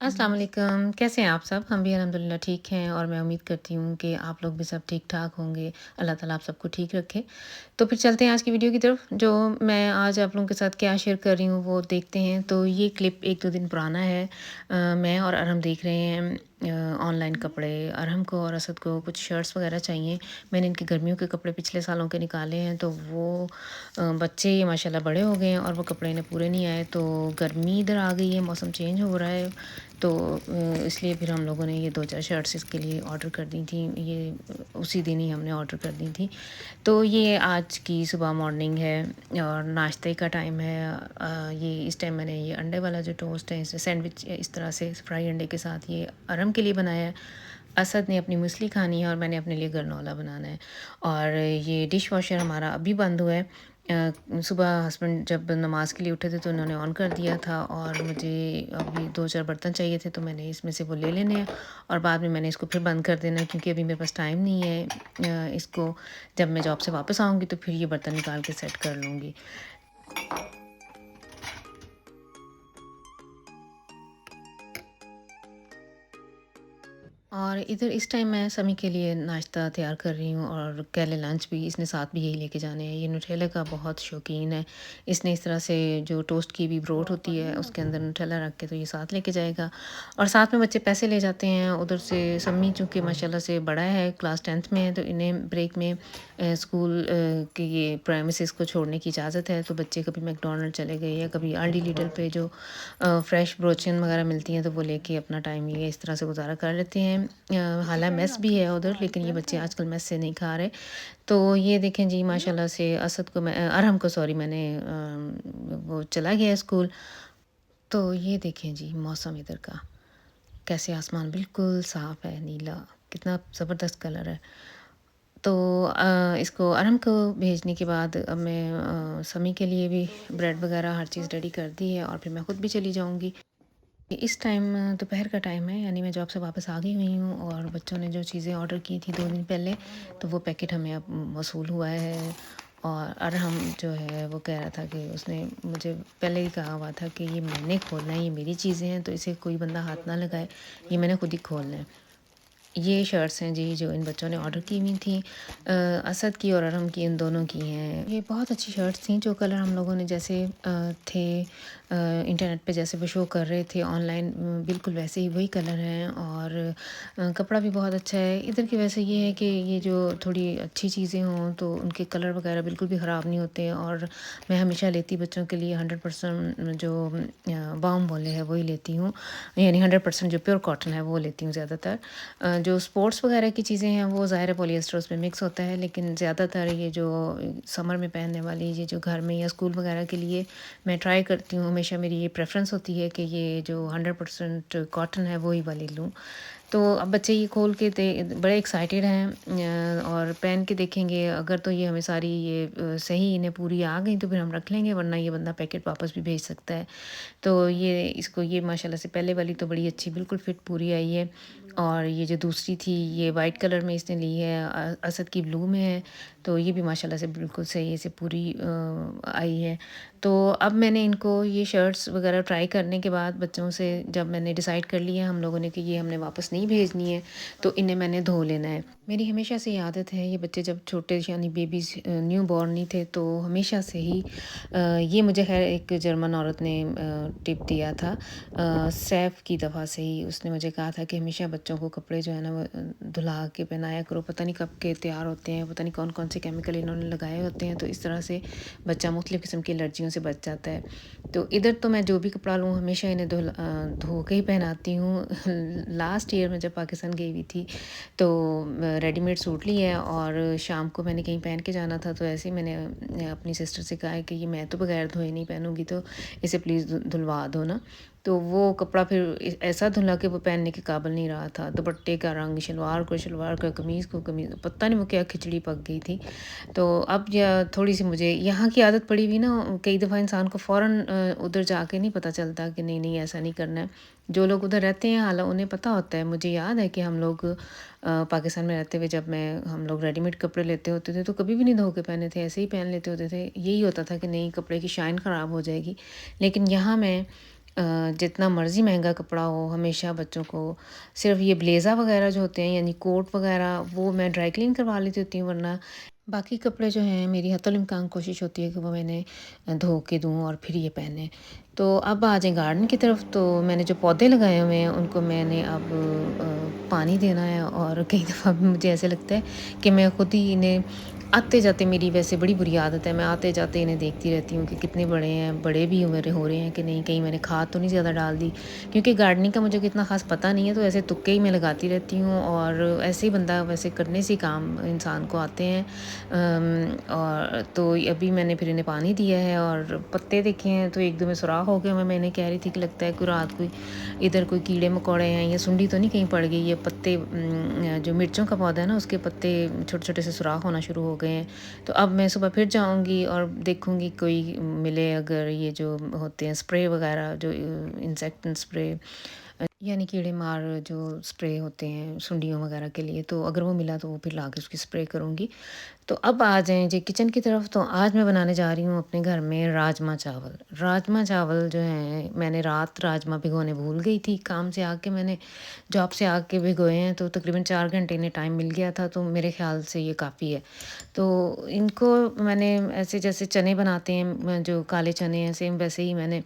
अस्सलाम वालेकुम, कैसे हैं आप सब? हम भी अल्हम्दुलिल्लाह ठीक हैं और मैं उम्मीद करती हूँ कि आप लोग भी सब ठीक-ठाक होंगे। अल्लाह ताला आप सबको ठीक रखे। तो फिर चलते हैं आज की वीडियो की तरफ। जो मैं आज आप लोगों के साथ क्या शेयर कर रही हूँ वो देखते हैं। तो ये क्लिप 1-2 दिन पुराना है। मैं और अरहम देख रहे हैं ऑनलाइन कपड़े। अरहम को और असद को कुछ शर्ट्स वग़ैरह चाहिए। मैंने इनके गर्मियों के कपड़े पिछले सालों के निकाले हैं, तो वो बच्चे ये माशाल्लाह बड़े हो गए हैं और वो कपड़े इन्हें पूरे नहीं आए। तो गर्मी इधर आ गई है, मौसम चेंज हो रहा है, तो इसलिए फिर हम लोगों ने ये 2-4 शर्ट्स इसके लिए ऑर्डर कर दी थी। ये उसी दिन ही हमने ऑर्डर कर दी थी। तो ये आज की सुबह मॉर्निंग है और नाश्ते का टाइम है। ये इस टाइम मैंने ये अंडे वाला जो टोस्ट है, इसे सैंडविच इस तरह से फ्राई अंडे के साथ ये अरहम के लिए बनाया है। असद ने अपनी मूसली खानी है और मैंने अपने लिए गरनौला बनाना है। और ये डिश वॉशर हमारा अभी बंद हुआ है। सुबह हस्बैंड जब नमाज़ के लिए उठे थे तो उन्होंने ऑन कर दिया था और मुझे अभी 2-4 बर्तन चाहिए थे, तो मैंने इसमें से वो ले लेने हैं और बाद में मैंने इसको फिर बंद कर देना है, क्योंकि अभी मेरे पास टाइम नहीं है। इसको जब मैं जॉब से वापस आऊँगी तो फिर ये बर्तन निकाल के सेट कर लूँगी। और इधर इस टाइम मैं समी के लिए नाश्ता तैयार कर रही हूँ और कह लें लंच भी, इसने साथ भी यही लेके जाने हैं। ये न्यूट्रेला का बहुत शौकीन है। इसने इस तरह से जो टोस्ट की भी ब्रोड होती है उसके अंदर न्यूट्रेला रख के तो ये साथ लेके जाएगा। और साथ में बच्चे पैसे ले जाते हैं उधर से। समी चूँकि माशाल्लाह से बड़ा है, क्लास 10th में है, तो इन्हें ब्रेक में स्कूल के ये प्रेमिसेस को छोड़ने की इजाज़त है। तो बच्चे कभी मैकडॉनल्ड चले गए या कभी अर्ली लिटल पे जो फ्रेश ब्रोचन वगैरह मिलती हैं तो वो लेके अपना टाइम ये इस तरह से गुज़ारा कर लेते हैं। हालाँकि मेस भी है उधर, लेकिन ये बच्चे आजकल मेस से नहीं खा रहे। तो ये देखें जी, माशाल्लाह से असद को मैं अरहम को सॉरी मैंने वो चला गया है स्कूल। तो ये देखें जी मौसम इधर का, कैसे आसमान बिल्कुल साफ़ है, नीला, कितना ज़बरदस्त कलर है। तो इसको अरहम को भेजने के बाद अब मैं समी के लिए भी ब्रेड वगैरह हर चीज़ रेडी कर दी है और फिर मैं खुद भी चली जाऊँगी। इस टाइम दोपहर का टाइम है, यानी मैं जॉब से वापस आ गई हुई हूँ और बच्चों ने जो चीज़ें ऑर्डर की थी 2 दिन पहले, तो वो पैकेट हमें अब मौसूल हुआ है। और अरहम जो है वो कह रहा था कि उसने मुझे पहले ही कहा हुआ था कि ये मैंने खोलना है, ये मेरी चीज़ें हैं, तो इसे कोई बंदा हाथ ना लगाए, ये मैंने खुद ही खोलना है। ये शर्ट्स हैं जी जो इन बच्चों ने ऑर्डर की हुई थी। असद की और अरहम की, इन दोनों की हैं। ये बहुत अच्छी शर्ट्स थी। जो कलर हम लोगों ने जैसे थे इंटरनेट पे जैसे वो शो कर रहे थे ऑनलाइन, बिल्कुल वैसे ही वही कलर हैं और कपड़ा भी बहुत अच्छा है। इधर की वैसे ये है कि ये जो थोड़ी अच्छी चीज़ें हों तो उनके कलर वगैरह बिल्कुल भी ख़राब नहीं होते। और मैं हमेशा लेती बच्चों के लिए 100% जो बाम वाले है वही लेती हूँ, यानी 100% जो प्योर कॉटन है वो लेती हूँ ज़्यादातर। जो स्पोर्ट्स वगैरह की चीज़ें हैं वो ज़ाहिर है पॉलिएस्टर उसमें मिक्स होता है, लेकिन ज़्यादातर ये जो समर में पहनने वाली, ये जो घर में या स्कूल वगैरह के लिए मैं ट्राई करती हूँ, हमेशा मेरी ये प्रेफ़रेंस होती है कि ये जो 100% कॉटन है वही वाली लूँ। तो अब बच्चे ये खोल के बड़े एक्साइटेड हैं और पहन के देखेंगे। अगर तो ये हमें सारी ये सही इन्हें पूरी आ गई तो फिर हम रख लेंगे, वरना ये बंदा पैकेट वापस भी भेज सकता है। तो ये इसको ये माशाल्लाह से पहले वाली तो बड़ी अच्छी बिल्कुल फिट पूरी आई है। और ये जो दूसरी थी ये वाइट कलर में इसने ली है, असद की ब्लू में है, तो ये भी माशाल्लाह से बिल्कुल सही से पूरी आई है। तो अब मैंने इनको ये शर्ट्स वगैरह ट्राई करने के बाद बच्चों से जब मैंने डिसाइड कर लिया हम लोगों ने कि ये हमने वापस नहीं भेजनी है, तो इन्हें मैंने धो लेना है। मेरी हमेशा से ये आदत है, ये बच्चे जब छोटे यानी बेबीज़ न्यू बॉर्न नहीं थे तो हमेशा से ही ये मुझे खैर एक जर्मन औरत ने टिप दिया था, सैफ़ की दफ़ा से ही उसने मुझे कहा था कि हमेशा बच्चों को कपड़े जो है ना वो धुला के पहनाया करो। पता नहीं कब के तैयार होते हैं, पता नहीं कौन-कौन से केमिकल इन्होंने लगाए होते हैं, तो इस तरह से बच्चा मुख्तलिफ़ किस्म की एलर्जियों से बच जाता है। तो इधर तो मैं जो भी कपड़ा लूँ हमेशा इन्हें धो के ही पहनाती हूँ। लास्ट ईयर मैं जब पाकिस्तान गई हुई थी तो रेडीमेड सूट ली है और शाम को मैंने कहीं पहन के जाना था, तो ऐसे ही मैंने अपनी सिस्टर से कहा है कि ये मैं तो बगैर धोए नहीं पहनूँगी, तो इसे प्लीज़ धुलवा दो ना। तो वो कपड़ा फिर ऐसा धुला कि वो पहनने के काबिल नहीं रहा था। दुपट्टे का रंग, शलवार को शलवार का, कमीज़ को कमीज़, पता नहीं वो क्या खिचड़ी पक गई थी। तो अब या थोड़ी-सी मुझे यहाँ की आदत पड़ी हुई ना, कई दफ़ा इंसान को फ़ौरन उधर जाके नहीं पता चलता कि नहीं-नहीं ऐसा नहीं करना है। जो लोग उधर रहते हैं हालाँ उन्हें पता होता है। मुझे याद है कि हम लोग पाकिस्तान में रहते हुए जब हम लोग रेडीमेड कपड़े लेते होते थे तो कभी भी नहीं धो के पहने थे, ऐसे ही पहन लेते होते थे। यही होता था कि नहीं कपड़े की शाइन ख़राब हो जाएगी। लेकिन यहाँ मैं जितना मर्ज़ी महँगा कपड़ा हो, हमेशा बच्चों को सिर्फ़ ये ब्लेज़ा वग़ैरह जो होते हैं यानी कोट वग़ैरह वो मैं ड्राई क्लीन करवा लेती होती हूँ, वरना बाकी कपड़े जो हैं मेरी हतुल इम्कान कोशिश होती है कि वो मैंने धो के दूँ और फिर ये पहने। तो अब आ जाएँ गार्डन की तरफ, तो मैंने जो पौधे लगाए हुए हैं उनको मैंने अब पानी देना है, और कई दफ़ा मुझे ऐसे लगता है कि मैं खुद ही इन्हें आते-जाते, मेरी वैसे बड़ी बुरी आदत है, मैं आते-जाते इन्हें देखती रहती हूँ कि कितने बड़े हैं, बड़े भी मेरे हो रहे हैं कि नहीं, कहीं मैंने खाद तो नहीं ज़्यादा डाल दी। क्योंकि गार्डनिंग का मुझे इतना ख़ास पता नहीं है, तो ऐसे तुक्के ही मैं लगाती रहती हूँ, और ऐसे ही बंदा वैसे करने से ही काम इंसान को आते हैं। और तो अभी मैंने फिर इन्हें पानी दिया है, और पत्ते देखे हैं तो एक दो में सुराख हो गया। मैं इन्हें कह रही थी कि लगता है कोई रात कोई इधर कोई कीड़े मकोड़े हैं या सुंडी तो नहीं कहीं पड़ गई, ये पत्ते जो मिर्चों का पौधा है ना उसके पत्ते छोटे छोटे से सुराख होना शुरू हो गए हैं। तो अब मैं सुबह फिर जाऊंगी और देखूंगी कोई मिले, अगर ये जो होते हैं स्प्रे वगैरह, जो इंसेक्ट स्प्रे यानी कीड़े मार जो स्प्रे होते हैं सुंडियों वगैरह के लिए, तो अगर वो मिला तो वो फिर ला के उसकी स्प्रे करूँगी। तो अब आ जाएँ जी किचन की तरफ, तो आज मैं बनाने जा रही हूँ अपने घर में राजमा चावल। राजमा चावल जो हैं, मैंने रात राजमा भिगोने भूल गई थी, काम से आके मैंने जॉब से आके भिगोए हैं, तो तकरीबन 4 घंटे इन्हें टाइम मिल गया था, तो मेरे ख़्याल से ये काफ़ी है। तो इनको मैंने ऐसे जैसे चने बनाते हैं, जो काले चने हैं सेम वैसे ही मैंने,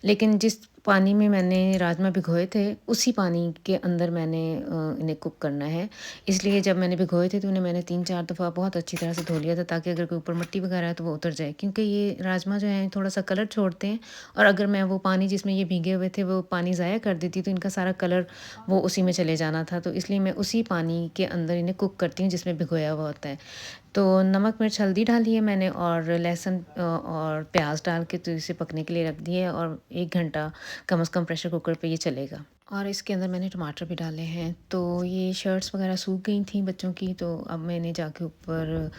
लेकिन जिस पानी में मैंने राजमा भिगोए थे उसी पानी के अंदर मैंने इन्हें कुक करना है। इसलिए जब मैंने भिगोए थे तो उन्हें मैंने 3-4 दफ़ा बहुत अच्छी तरह से धो लिया था, ताकि अगर कोई ऊपर मिट्टी वगैरह है तो वो उतर जाए, क्योंकि ये राजमा जो हैं थोड़ा सा कलर छोड़ते हैं, और अगर मैं वो पानी जिसमें ये भीगे हुए थे वो पानी ज़ाया कर देती तो इनका सारा कलर वो उसी में चले जाना था। तो इसलिए मैं उसी पानी के अंदर इन्हें कुक करती हूँ जिसमें भिगोया हुआ होता है। तो नमक मिर्च हल्दी डाली है मैंने, और लहसुन और प्याज डाल के तो इसे पकने के लिए रख दिया है, और 1 घंटा कम से कम प्रेशर कुकर पे ये चलेगा। और इसके अंदर मैंने टमाटर भी डाले हैं। तो ये शर्ट्स वगैरह सूख गई थी बच्चों की, तो अब मैं इन्हें जाके ऊपर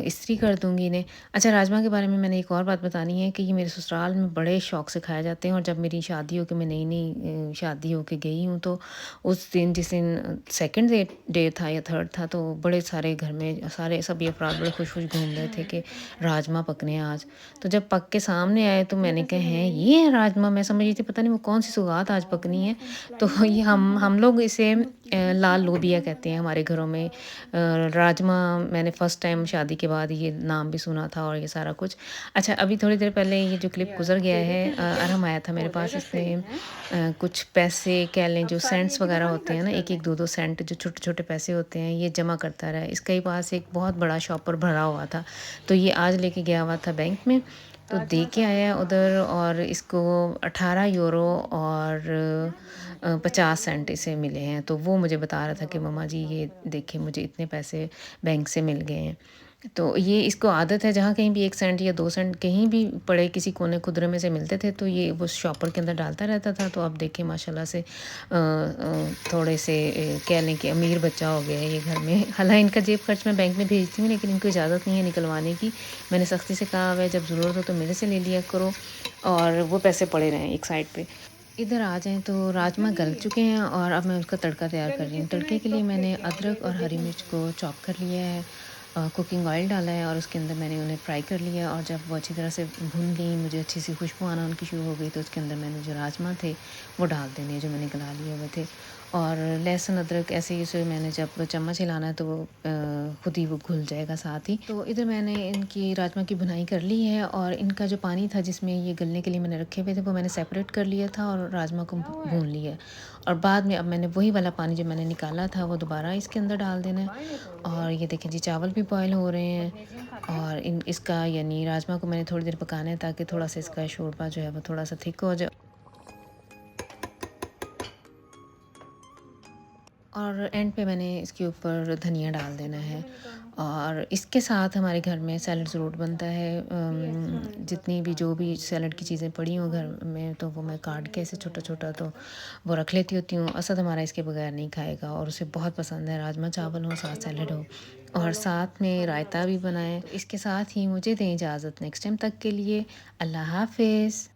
इस्त्री कर दूँगी इन्हें। अच्छा, राजमा के बारे में मैंने एक और बात बतानी है कि ये मेरे ससुराल में बड़े शौक से खाए जाते हैं, और जब मेरी शादी हो के मैं नई-नई शादी होके गई हूँ, तो उस दिन जिस दिन सेकंड डे था या थर्ड था, तो बड़े सारे घर में सारे सभी अफराद बड़े खुश-खुश घूम रहे थे कि राजमा पकने हैं आज। तो जब पक के सामने आए तो मैंने कहा, हैं ये है राजमा? मैं समझ रही थी पता नहीं वो कौन-सी सौगात आज पकनी है। तो ये हम लोग इसे लाल लोबिया कहते हैं हमारे घरों में। राजमा मैंने फ़र्स्ट टाइम शादी के बाद ये नाम भी सुना था, और ये सारा कुछ। अच्छा, अभी थोड़ी देर पहले ये जो क्लिप गुज़र गया है, अरहम आया था मेरे पास, इसने कुछ पैसे कह लें, जो सेंट्स वगैरह होते हैं ना, 1-1 2-2 सेंट जो छोटे-छोटे पैसे होते हैं, ये जमा करता रहा है। इसके ही पास एक बहुत बड़ा शॉपर भरा हुआ था, तो ये आज लेके गया हुआ था बैंक में, तो दे के आया उधर, और इसको 18 यूरो और 50 सेंट इसे मिले हैं। तो वो मुझे बता रहा था कि मम्मा जी ये देखिए मुझे इतने पैसे बैंक से मिल गए हैं। तो ये इसको आदत है, जहाँ कहीं भी 1 सेंट या 2 सेंट कहीं भी पड़े किसी कोने खुदरे में से मिलते थे, तो ये वो शॉपर के अंदर डालता रहता था। तो अब देखिए माशाल्लाह से थोड़े से कह लें कि अमीर बच्चा हो गया है ये घर में। हालाँकि इनका जेब खर्च मैं बैंक में भेजती हूँ, लेकिन इनको इजाज़त नहीं है निकलवाने की। मैंने सख्ती से कहा हुआ है जब ज़रूरत हो तो मेरे से ले लिया करो, और वो पैसे पड़े रहें एक साइड पे। इधर आ जाएँ तो राजमा गल चुके हैं, और अब मैं उसका तड़का तैयार कर रही हूँ। तड़के के लिए मैंने अदरक और हरी मिर्च को चॉप कर लिया है, कुकिंग ऑयल डाला है, और उसके अंदर मैंने उन्हें फ्राई कर लिया, और जब वो अच्छी तरह से भून गई, मुझे अच्छी सी खुशबू आना उनकी शुरू हो गई, तो उसके अंदर मैंने जो राजमा थे वो डाल देने, जो मैंने गला लिए हुए थे। और लहसुन अदरक ऐसे ही उसे मैंने जब चम्मच हिलाना है तो वो खुद ही वो घुल जाएगा साथ ही। तो इधर मैंने इनकी राजमा की भुनाई कर ली है, और इनका जो पानी था जिसमें ये गलने के लिए मैंने रखे हुए थे वो मैंने सेपरेट कर लिया था, और राजमा को भून लिया है। और बाद में अब मैंने वही वाला पानी जो मैंने निकाला था वो दोबारा इसके अंदर डाल देना है। और ये देखें जी, चावल भी बॉयल हो रहे हैं, और इन इसका यानी राजमा को मैंने थोड़ी देर पकाना है, ताकि थोड़ा सा इसका शोरबा जो है वो थोड़ा सा थिक हो जाए। और एंड पे मैंने इसके ऊपर धनिया डाल देना है, और इसके साथ हमारे घर में सैलड ज़रूर बनता है। जितनी भी जो भी सैलड की चीज़ें पड़ी हों घर में, तो वो मैं काट के ऐसे छोटा-छोटा तो वो रख लेती होती हूँ। असद हमारा इसके बगैर नहीं खाएगा, और उसे बहुत पसंद है राजमा चावल हो, साथ सैलड हो, और साथ में रायता भी बनाएँ। इसके साथ ही मुझे दें इजाज़त नेक्स्ट टाइम तक के लिए। अल्लाह हाफ़िज़।